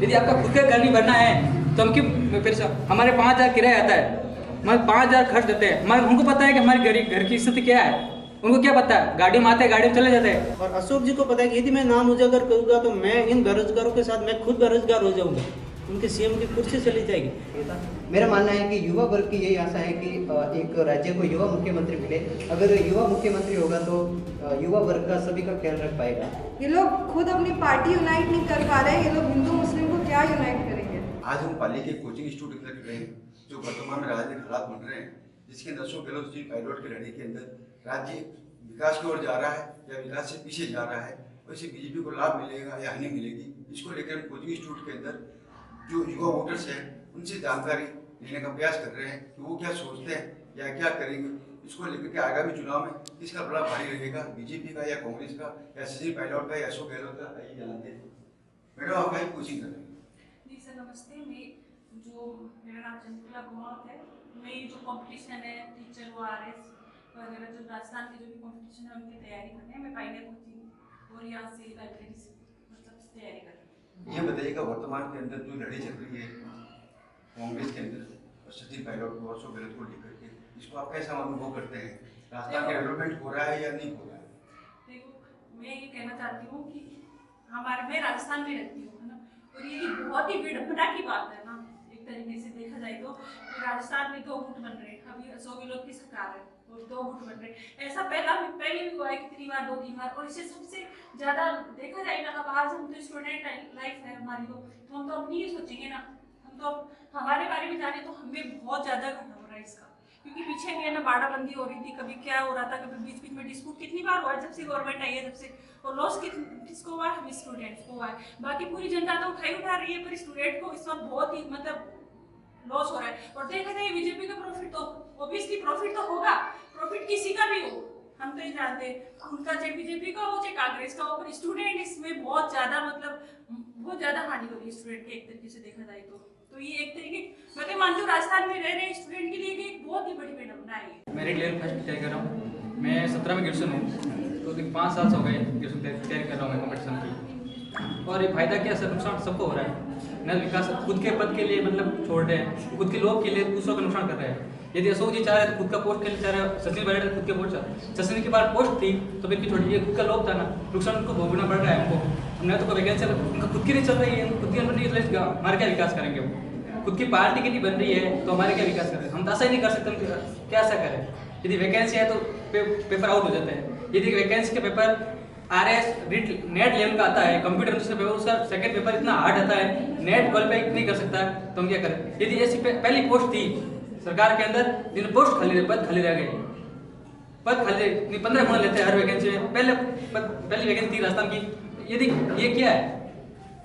यदि आपका खुद का घर नहीं भरना है तो हम क्यों फिर हमारे 5,000 किराया आता है, हमारे 5,000 खर्च देते हैं, हमारे उनको पता है कि हमारी घर की स्थिति क्या है, उनको क्या पता है, गाड़ी में आते हैं गाड़ी में चले जाते हैं। और अशोक जी को पता है कि यदि मैं नाम उजागर करूंगा तो मैं इन बेरोजगारों के साथ मैं खुद बेरोजगार हो जाऊंगा, उनके सीएम की कुर्सी चली जाएगी। मेरा मानना है कि युवा वर्ग की यही आशा है कि एक राज्य को युवा मुख्यमंत्री मिले। अगर युवा मुख्यमंत्री होगा तो युवा वर्ग का सभी का ख्याल रख पाएगा। ये लोग खुद अपनी पार्टी यूनाइट नहीं कर पा रहे, ये लोग हिंदू मुस्लिम को क्या यूनाइट करेंगे। आज हम पाली के कोचिंग इंस्टीट्यूट के अंदर खड़े हैं, जो वर्तमान में राजनीतिक हालात बन रहे हैं, जिसके अंदर अशोक गहलोत जी पायलट की लड़ाई के अंदर राज्य विकास की ओर जा रहा है या विकास से पीछे जा रहा है, और इसे बीजेपी को लाभ मिलेगा या हानि मिलेगी, इसको लेकर हम कोचिंग इंस्टीट्यूट के अंदर जो युवा वोटर्स हैं उनसे जानकारी लेने का प्रयास कर रहे हैं कि वो क्या सोचते हैं या क्या करेंगे। इसको लेकर के आगामी चुनाव में किसका बड़ा भारी रहेगा, बीजेपी का या कांग्रेस का या सचिन पायलट का या अशोक गहलोत का, आइए जानते हैं। मैडम आप कहीं कोचिंग कर रहे हैं? जी सर नमस्ते। मेरा नाम चंद्रकला कुमार है। मैं ये जो कंपटीशन है टीचर वो RS वगैरह जो राजस्थान के जो भी कंपटीशन है उनकी तैयारी करने हैं। मैं पाइनियर कोचिंग और यहाँ से लाइब्रेरी से मतलब तैयारी कर रही हूँ। ये बताइएगा वर्तमान के अंदर जो लड़ाई चल रही है कांग्रेस के अंदर और सचिन पायलट को अशोक गहलोत को लेकर के, इसको आप कैसा अनुभव करते हैं? राजस्थान में डेवलपमेंट हो रहा है या नहीं हो रहा है? देखो मैं ये कहना चाहती हूँ कि मैं राजस्थान में रहती हूँ, है ना, और ये बहुत ही विडंबना की बात है ना, एक तरीके से देखा जाए तो राजस्थान में 2 गुट बन रहे हैं। अभी अशोक गहलोत की सरकार है और 2 गुट बन रहे हैं। ऐसा पहले भी हुआ है कितनी बार, 2-3 बार। और इससे सबसे ज्यादा देखा जाए ना, अब आज हम तो स्टूडेंट लाइफ है हमारी, तो हम तो अपनी ही सोचेंगे ना, हम तो हमारे बारे में जाने तो हमें बहुत ज्यादा घाटा हो रहा है इसका, क्योंकि पीछे भी है ना बाड़ाबंदी हो रही थी, कभी क्या हो रहा था, कभी बीच बीच में डिस्प्यूट कितनी बार हुआ है जब से गवर्नमेंट आई है, जब से। और लॉस किसको हुआ है? हम स्टूडेंट्स को हुआ है। बाकी पूरी जनता तो उठा रही है, पर स्टूडेंट को इस वक्त बहुत ही मतलब लॉस हो रहा है। और देखा जाए बीजेपी का प्रॉफिट तो ऑब्वियसली प्रॉफिट तो होगा, प्रॉफिट किसी का भी हो, हम तो ये जानते हैं, उनका चाहे बीजेपी का हो चाहे कांग्रेस का हो, पर स्टूडेंट इसमें बहुत ज्यादा बहुत ज्यादा हानि हो रही है स्टूडेंट की, एक तरीके से देखा जाए तो ये एक तरीके मैं तो मानती हूँ राजस्थान में रह रहे स्टूडेंट के लिए एक बहुत ही बड़ी विडंबना है। मेरिट लेवल फर्स्ट तैयारी कर रहा हूँ, मैं 17 में ग्रेजुएशन हूँ, तो 5 साल से हो गए ग्रेजुएशन तैयारी कर रहा हूँ मैं कॉम्पिटिशन की। और ये फायदा क्या सर, नुकसान सबको हो रहा है ना। विकास खुद के पद के लिए मतलब छोड़ रहे हैं, खुद के लोग के लिए दूसरों का नुकसान कर रहे हैं। यदि अशोक जी चाह रहे तो खुद का पोस्ट के लिए चाह रहे, सचिन पायलट खुद के पोस्ट, सचिन के पास पोस्ट थी तो फिर भी छोड़ी, ये खुद का लोग था ना, नुकसान उनको भोगना पड़ रहा है हमको। हमने तो कोई वैकेंसी उनका खुद की नहीं चल रही है, खुद की बन रही है, तो हमारे क्या विकास करेंगे वो? खुद की पार्टी की नहीं बन रही है तो हमारे क्या विकास करें? हम तो ऐसा ही नहीं कर सकते, हम क्या ऐसा करें? यदि वैकेंसी है तो पेपर आउट हो जाते हैं। यदि वैकेंसी का पेपर RS नेट लेवल का आता है, कंप्यूटर का पेपर, उसका सेकंड पेपर इतना हार्ड आता है, नेट क्वालिफाई नहीं कर सकता, तो हम क्या करें? यदि ऐसी पहली पोस्ट थी सरकार के अंदर, जिन पोस्ट पद खाली रह गए, पद खाली 15 गुना लेते हैं हर वैकेंसी में। पहली वैकेंसी थी राजस्थान की। यदि ये क्या है,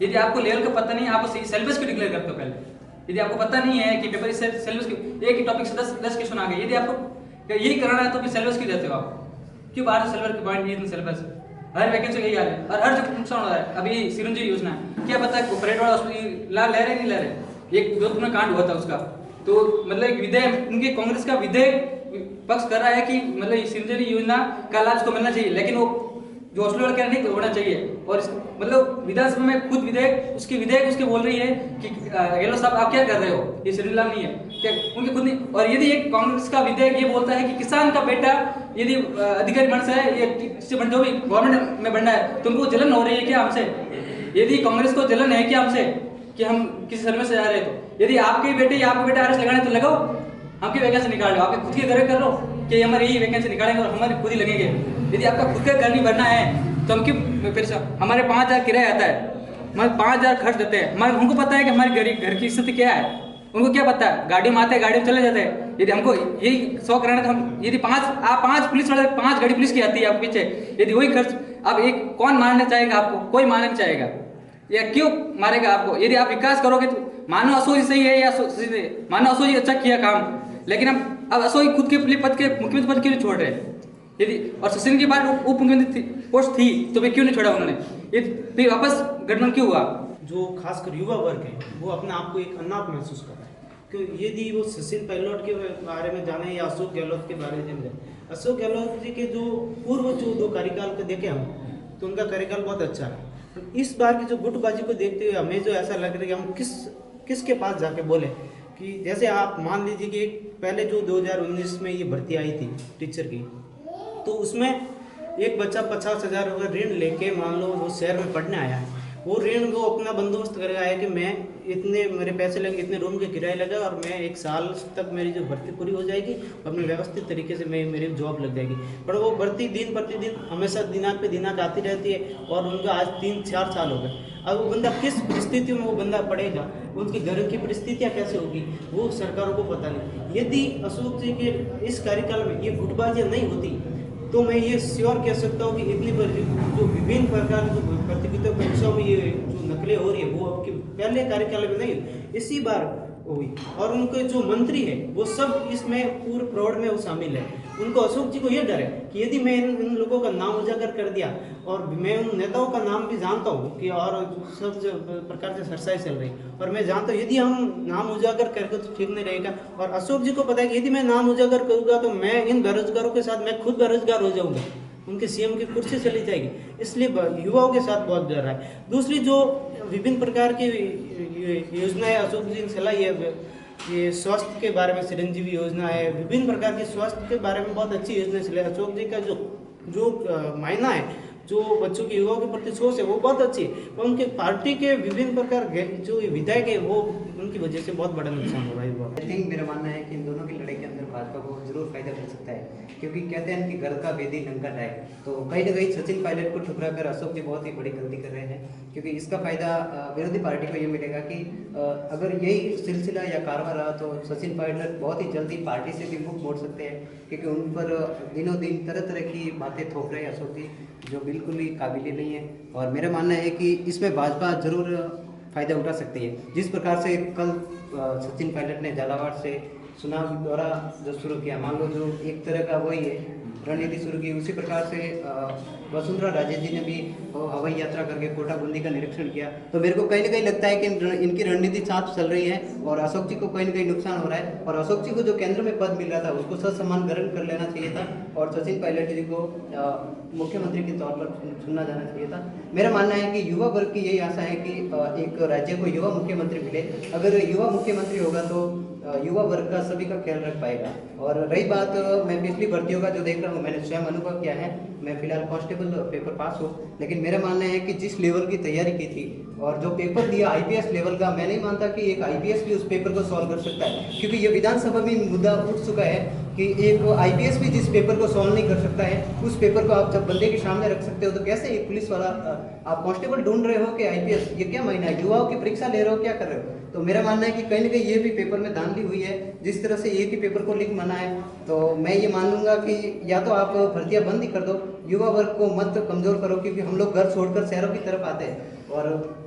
यदि आपको लेवल का पता नहीं है, आप सिलेबस क्यों डिक्लेयर करते हो? पहले यदि आपको पता नहीं है कि पेपर इससे सिलेबस एक ही टॉपिक से 10 क्वेश्चन आ गए, यदि आपको यही करना है तो फिर सिलेबस क्यों देते हो आप? क्यों बाहर सिलेबस के पॉइंट नहीं सिलेबस? हर वैकेंसी यही हाल है और हर जगह नुकसान हो रहा है। अभी सिरंजी योजना क्या पता है परेड वाला लाभ ले रहे नहीं ले रहे? एक जोधपुर में कांड हुआ था उसका, तो मतलब एक विधेयक, उनके कांग्रेस का विधेयक पक्ष कर रहा है कि मतलब सिरंजी योजना का लाभ को मिलना चाहिए, लेकिन वो जो हॉस्पिटल का नहीं होना चाहिए। और मतलब विधानसभा में खुद विधेयक उसके बोल रही है कि गहलोत साहब आप क्या कर रहे हो, ये सिरंजी लाभ नहीं है क्या? उनके खुद नहीं। और यदि एक कांग्रेस का विधेयक ये बोलता है कि किसान का बेटा यदि अधिकारी बन जाए, ये जो भी गवर्नमेंट में बनना है, तो उनको जलन हो रही है क्या हमसे? यदि कांग्रेस को जलन है क्या हमसे कि हम किसी सर्वे से जा रहे हैं, तो यदि आपके बेटे या आपके बेटे RS लगाने तो लगाओ, हमकी वैकेंसी निकाल लो, आपके खुद की घर कर लो कि हमारी यही वैकेंसी निकालेंगे और हमारे खुद ही लगेंगे। यदि आपका खुद का घर नहीं भरना है तो हम क्यों फिर हमारे 5,000 किराया आता है, हमारे 5,000 खर्च देते हैं, हमारे उनको पता है कि हमारी घर की स्थिति क्या है, उनको क्या पता है, गाड़ी में आते हैं गाड़ी में चले जाते हैं। यदि हमको यही 100 कराना तो हम यदि 5 पुलिस वाले 5 गाड़ी पुलिस की आती है आपके पीछे, यदि वही खर्च अब एक कौन मारना चाहेगा आपको? कोई मारना नहीं चाहेगा, या क्यों मारेगा आपको? यदि आप विकास करोगे तो मानो अशोक जी सही है या मानो अशोक जी अच्छा किया काम, लेकिन अब अशोक खुद के पद के मुख्यमंत्री पद क्यों नहीं छोड़ रहे? यदि और सचिन के बाद उप मुख्यमंत्री पोस्ट थी तो वे क्यों नहीं छोड़ा उन्होंने? ये फिर वापस गठबंधन क्यों हुआ? जो खासकर युवा वर्ग है वो अपने आप को एक अनाथ महसूस कर रहा है, क्योंकि यदि वो सचिन पायलट के बारे में जाने या अशोक गहलोत के बारे में जाने, अशोक गहलोत जी के जो पूर्व जो 2 कार्यकाल को देखे हम, तो उनका कार्यकाल बहुत अच्छा है। इस बार की जो गुटबाजी को देखते हुए हमें जो ऐसा लग रहा है कि हम किसके पास जाके बोले कि जैसे आप मान लीजिए कि पहले जो 2019 में ये भर्ती आई थी टीचर की, तो उसमें एक बच्चा 50,000 अगर ऋण लेके मान लो वो शहर में पढ़ने आया है, वो ऋण वो अपना बंदोबस्त कर आया कि मैं इतने मेरे पैसे लगे, इतने रूम के किराए लगा और मैं 1 साल तक मेरी जो भर्ती पूरी हो जाएगी और मैं व्यवस्थित तरीके से मेरी जॉब लग जाएगी। पर वो भर्ती दिन प्रतिदिन हमेशा दिनांक पे दिनांक आती रहती है और उनका आज 3-4 साल हो गए। अब वो बंदा किस परिस्थितियों में वो बंदा पढ़ेगा, उनके घर की परिस्थितियाँ कैसे होगी, वो सरकारों को पता नहीं। यदि अशोक जी के इस कार्यकाल में ये गुटबाजियाँ नहीं होती तो मैं ये श्योर कह सकता हूँ कि इतनी जो विभिन्न प्रकार की प्रतियोगिता परीक्षाओं में ये जो नकलें हो रही है वो आपके पहले कार्यकाल में नहीं, इसी बार हुई। और उनके जो मंत्री है वो सब इसमें पूरे फ्रॉड में वो शामिल है। उनको अशोक जी को ये डर है कि यदि मैं इन लोगों का नाम उजागर कर दिया, और मैं उन नेताओं का नाम भी जानता हूँ कि और सब प्रकार से चर्चाएं चल रही, और मैं जानता हूँ यदि हम नाम उजागर करके तो ठीक नहीं रहेगा। और अशोक जी को पता है कि यदि मैं नाम उजागर करूँगा तो मैं इन बेरोजगारों के साथ मैं खुद बेरोजगार हो जाऊँगा, उनके सीएम की कुर्सी चली जाएगी, इसलिए युवाओं के साथ बहुत डर है। दूसरी जो विभिन्न प्रकार की योजनाएं अशोक जी ने चलाई है, ये स्वास्थ्य के बारे में चिरंजीवी योजना है, विभिन्न प्रकार की स्वास्थ्य के बारे में बहुत अच्छी योजना चलाई। अशोक जी का जो मायना है, जो बच्चों के युवाओं के प्रति सोच है वो बहुत अच्छी है, पर उनके पार्टी के विभिन्न प्रकार जो विधायक है वो उनकी वजह से बहुत बड़ा नुकसान हो रहा है। आई थिंक मेरा मानना है कि इन दोनों की लड़ाई के अंदर भाजपा को जरूर फायदा मिल सकता है, क्योंकि कहते हैं कि घर का बेदी नंगा है, तो कहीं ना कहीं सचिन पायलट को ठुकरा कर अशोक जी बहुत ही बड़ी गलती कर रहे हैं, क्योंकि इसका फायदा विरोधी पार्टी को ये मिलेगा कि अगर यही सिलसिला या कारवां रहा तो सचिन पायलट बहुत ही जल्दी पार्टी से भी मुख मोड़ सकते हैं, क्योंकि उन पर दिनों दिन तरह तरह की बातें थोप रहे हैं अशोक जी, जो बिल्कुल ही काबिल नहीं है। और मेरा मानना है कि इसमें भाजपा जरूर फायदा उठा सकती है। जिस प्रकार से कल सचिन पायलट ने झालावाड़ से चुनाव दौरा जो शुरू किया, मान लो जो एक तरह का वही है रणनीति शुरू की, उसी प्रकार से वसुंधरा राजे जी ने भी हवाई यात्रा करके कोटा बूंदी का निरीक्षण किया। तो मेरे को कहीं ना कहीं लगता है कि इनकी रणनीति साथ चल रही है और अशोक जी को कहीं ना कहीं नुकसान हो रहा है, और अशोक जी को जो केंद्र में पद मिल रहा था उसको ससम्मान ग्रहण कर लेना चाहिए था और सचिन पायलट जी को मुख्यमंत्री के तौर पर चुनना जाना चाहिए था। मेरा मानना है कि युवा वर्ग की यही आशा है कि एक राज्य को युवा मुख्यमंत्री मिले। अगर युवा मुख्यमंत्री होगा तो युवा वर्ग का सभी का ख्याल रख पाएगा। और रही बात मैं पिछली भर्तियों का जो देख रहा हूँ, मैंने स्वयं अनुभव किया है, मैं फिलहाल कांस्टेबल पेपर पास हूँ, लेकिन मेरा मानना है कि जिस लेवल की तैयारी की थी और जो पेपर दिया आईपीएस लेवल का, मैं नहीं मानता कि एक आईपीएस भी उस पेपर को सॉल्व कर सकता है, क्योंकि ये विधानसभा में मुद्दा उठ चुका है कि एक आईपीएस भी जिस पेपर को सॉल्व नहीं कर सकता है, उस पेपर को आप जब बंदे के सामने रख सकते हो तो कैसे एक पुलिस वाला, आप कांस्टेबल ढूंढ रहे हो कि आईपीएस, ये क्या मायना है? युवाओं की परीक्षा ले रहे हो, क्या कर रहे हो? तो मेरा मानना है कि कहीं ना कहीं ये भी पेपर में धांधली हुई है। जिस तरह से एक ही पेपर को लीक माना है, तो मैं ये मान लूंगा कि या तो आप भर्तियां बंद ही कर दो, युवा वर्ग को मत कमजोर करो, क्योंकि हम लोग घर छोड़कर शहरों की तरफ आते हैं और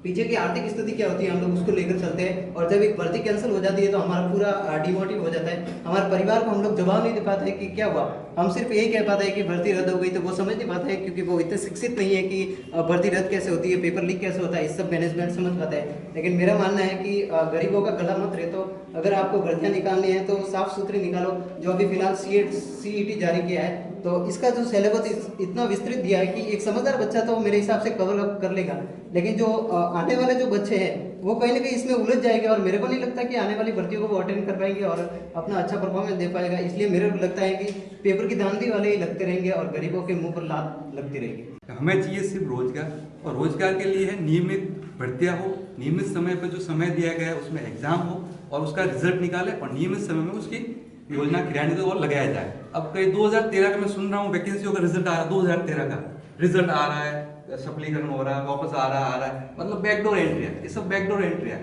पीछे की आर्थिक स्थिति क्या होती है हम लोग उसको लेकर चलते हैं, और जब एक भर्ती कैंसिल हो जाती है तो हमारा पूरा डिमोटिव हो जाता है। हमारे परिवार को हम लोग जवाब नहीं दे पाते हैं कि क्या हुआ, हम सिर्फ यही कह पाते हैं कि भर्ती रद्द हो गई, तो वो समझ नहीं पाते हैं क्योंकि वो इतने शिक्षित नहीं है कि भर्ती रद्द कैसे होती है, पेपर लीक कैसे होता है, इस सब मैनेजमेंट समझ पाता है। लेकिन मेरा मानना है कि गरीबों का गला मत रहे, तो अगर आपको भर्तियाँ निकालनी है तो साफ सुथरी निकालो। जो अभी फिलहाल CET जारी किया है, तो इसका जो सिलेबस इतना विस्तृत दिया है कि एक समझदार बच्चा तो मेरे हिसाब से कवर अप कर लेगा, लेकिन जो आने वाले जो बच्चे हैं वो कहीं ना कहीं इसमें उलझ जाएंगे, और मेरे को नहीं लगता कि आने वाली भर्तियों को वो अटेंड कर पाएंगे और अपना अच्छा परफॉर्मेंस दे पाएगा। इसलिए मेरे को लगता है कि पेपर की धांधली वाले ही लगते रहेंगे और गरीबों के मुंह पर लात लगती रहेगी। हमें चाहिए सिर्फ रोजगार, और रोजगार के लिए है नियमित भर्तियाँ हो, नियमित समय पर जो समय दिया गया है उसमें एग्जाम हो और उसका रिजल्ट निकाले और नियमित समय में उसकी योजना क्रियान्वित और लगाया जाए। अब कई 2013 का मैं सुन रहा हूँ वैकेंसियों का रिजल्ट आ रहा है, 2013 का रिजल्ट आ रहा है, सफलीकरण हो रहा है, वापस आ रहा है, मतलब बैकडोर एंट्री है, ये सब बैकडोर एंट्री है,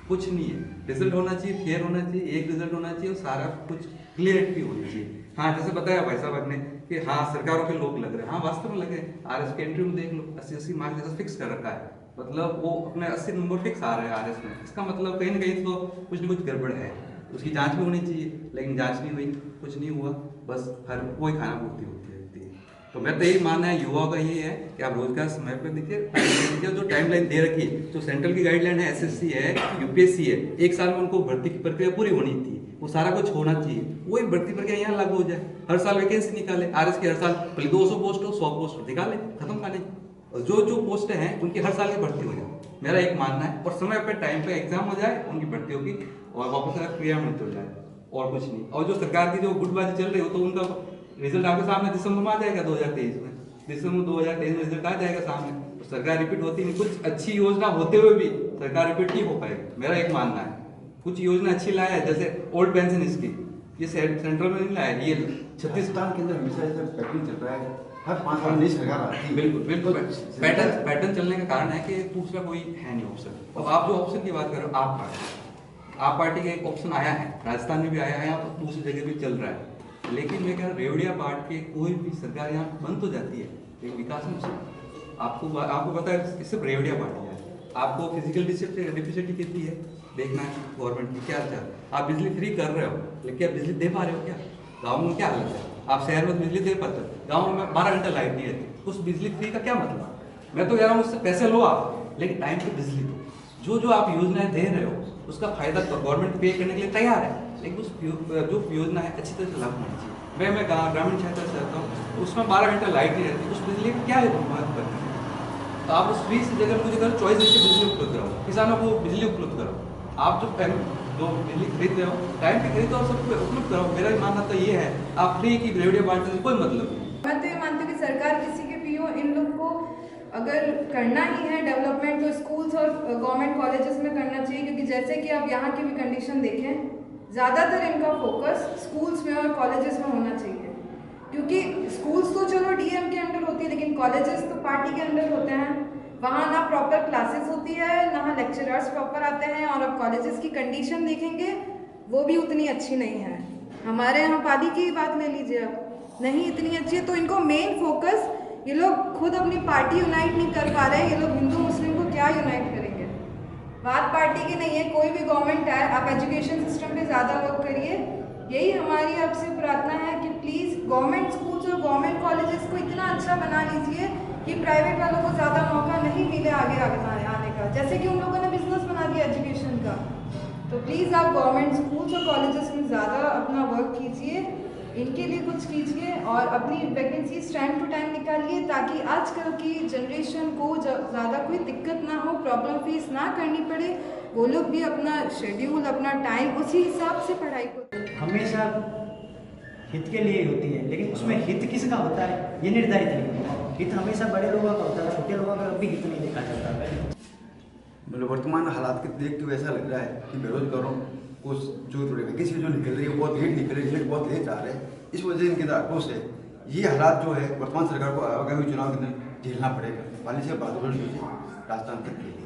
कुछ नहीं है। रिजल्ट होना चाहिए, फेयर होना चाहिए, एक रिजल्ट होना चाहिए और सारा कुछ क्लियरिटी होनी चाहिए। हाँ, जैसे बताया भाई साहब ने कि हाँ सरकारों के लोग लग रहे हैं, हाँ वास्तव में लगे। RS के एंट्री में देख लो 80-80 मार्क्स जैसा फिक्स कर रखा है, मतलब वो अपने 80 नंबर फिक्स आ रहे हैं RS में। इसका मतलब कहीं ना कहीं तो कुछ न कुछ गड़बड़ है, उसकी जांच भी होनी चाहिए, लेकिन जांच नहीं हुई, कुछ नहीं हुआ, बस हर कोई खाना पूर्ति होती रहती है। तो मैं तो यही मानना है युवाओं का ये है कि आप रोजगार समय पर देखिए, जो टाइमलाइन दे रखी है, जो सेंट्रल की गाइडलाइन है, SSC है, UPSC है, एक साल में उनको भर्ती की प्रक्रिया पूरी होनी थी, वो सारा कुछ होना चाहिए, वही भर्ती प्रक्रिया यहाँ लागू हो जाए। हर साल वैकेंसी निकाले, RS की हर साल 200 पोस्ट हो, 100 पोस्ट निकाले, खत्म कहानी। और जो पोस्टें हैं उनकी हर साल की भर्ती हो जाए, मेरा एक मानना है। और समय पे टाइम पे एग्जाम हो जाए, उनकी भर्ती होगी और वापस क्रियान्वित हो जाए, और कुछ नहीं। और जो सरकार की जो गुटबाजी चल रही हो, तो उनका रिजल्ट आपके सामने दिसंबर में आ जाएगा 2023 में, दिसंबर 2023 में रिजल्ट आ जाएगा सामने। तो सरकार रिपीट होती नहीं, कुछ अच्छी योजना होते हुए भी सरकार रिपीट नहीं हो पाएगी, मेरा एक मानना है। कुछ योजना अच्छी लाया है, जैसे ओल्ड पेंशन स्कीम, ये सेंट्रल में नहीं लाया, ये 36 के अंदर हमेशा ऐसा पैटर्न चल रहा है, हर 5 साल नई सरकार आती है। बिल्कुल पैटर्न चलने का कारण है कि दूसरा कोई है नहीं ऑप्शन। अब आप जो ऑप्शन की बात कर रहे हो, आप पार्टी का एक ऑप्शन आया है, राजस्थान में भी आया है, यहाँ दूसरी जगह भी चल रहा है। लेकिन मैं कह रहा रेवड़िया पार्ट के कोई भी सरकार यहाँ बंद तो जाती है, लेकिन विकास नहीं। आपको पता है सिर्फ रेवड़िया पार्टी है, आपको फिजिकल डिफिसिटी कितनी है देखना है गवर्नमेंट की क्या चाह। आप बिजली फ्री कर रहे हो, लेकिन क्या बिजली दे पा रहे हो क्या? गाँव में क्या हालत है? आप शहर में बिजली दे पाते हो, गाँव में 12 घंटा लाइट नहीं रहती, उस बिजली फ्री का क्या मतलब? मैं तो कह रहा हूँ उससे पैसे लो आप, लेकिन टाइम पे बिजली दो। जो आप योजनाएं दे रहे हो उसका फायदा तो गवर्नमेंट पे करने के लिए तैयार है, लेकिन उस जो योजना है अच्छी तरह से लागू होनी चाहिए। मैं ग्रामीण क्षेत्र से रहता हूँ, उसमें 12 घंटा लाइट नहीं रहती, उस बिजली का क्या महत्व करते हैं? तो आप उस फ्री से जगह मुझे करो चॉइस देकर बिजली उपलब्ध कराओ, किसानों को बिजली उपलब्ध कराओ। आप जो बिजली खरीद रहे हो टाइम पे खरीदो और सबको उपलब्ध कराओ। मेरा मानना तो ये है, आप फ्री की रेवड़िया बांटने से कोई मतलब नहीं। मैं तो ये मानती हूँ कि सरकार किसी के भी हो, इन लोग को अगर करना ही है डेवलपमेंट तो स्कूल्स और गवर्नमेंट कॉलेजेस में करना चाहिए, क्योंकि जैसे कि आप यहाँ की भी कंडीशन देखें, ज़्यादातर इनका फोकस स्कूल्स में और कॉलेजेस में होना चाहिए। क्योंकि स्कूल्स तो चलो डीएम के अंडर होती है, लेकिन कॉलेजेस तो पार्टी के अंडर होते हैं। वहाँ ना प्रॉपर क्लासेस होती है, ना लेक्चरर्स प्रॉपर आते हैं, और अब कॉलेजेस की कंडीशन देखेंगे वो भी उतनी अच्छी नहीं है। हमारे यहाँ पाली की बात ले लीजिए, अब नहीं इतनी अच्छी है। तो इनको मेन फोकस, ये लोग खुद अपनी पार्टी यूनाइट नहीं कर पा रहे हैं, ये लोग हिंदू मुस्लिम को क्या यूनाइट करेंगे? बात पार्टी की नहीं है, कोई भी गवर्नमेंट आए, आप एजुकेशन सिस्टम पे ज़्यादा वर्क करिए। यही हमारी आपसे प्रार्थना है कि प्लीज़ गवर्नमेंट स्कूल्स और गवर्नमेंट कॉलेजेस को इतना अच्छा बना लीजिए कि प्राइवेट वालों को ज़्यादा मौका नहीं मिले आगे आने का, जैसे कि उन लोगों ने बिजनेस बना दिया एजुकेशन का। तो प्लीज़ आप गवर्नमेंट स्कूल्स और कॉलेजेस में ज़्यादा अपना वर्क कीजिए, इनके लिए कुछ कीजिए और अपनी वैकेंसीज टाइम टू टाइम निकालिए, ताकि आजकल की जनरेशन को ज़्यादा कोई दिक्कत ना हो, प्रॉब्लम फेस ना करनी पड़े। वो लोग भी अपना शेड्यूल, अपना टाइम उसी हिसाब से पढ़ाई को। हमेशा हित के लिए होती है, लेकिन उसमें हित किसका होता है ये निर्धारित नहीं होता। हित हमेशा बड़े लोगों का होता है, छोटे लोगों का कभी हित नहीं देखा जाता। मतलब वर्तमान हालात के देखते हुए ऐसा लग रहा है कि बेरोजगारों को जो वैकेंसी जो निकल रही है बहुत लेट निकल रही है, लेट बहुत लेट आ रहे हैं, इस वजह से इनके अंदर आक्रोश है। ये हालात जो है वर्तमान सरकार को आगामी चुनाव के अंदर झेलना पड़ेगा। पाली से बादल राजस्थान तक के लिए।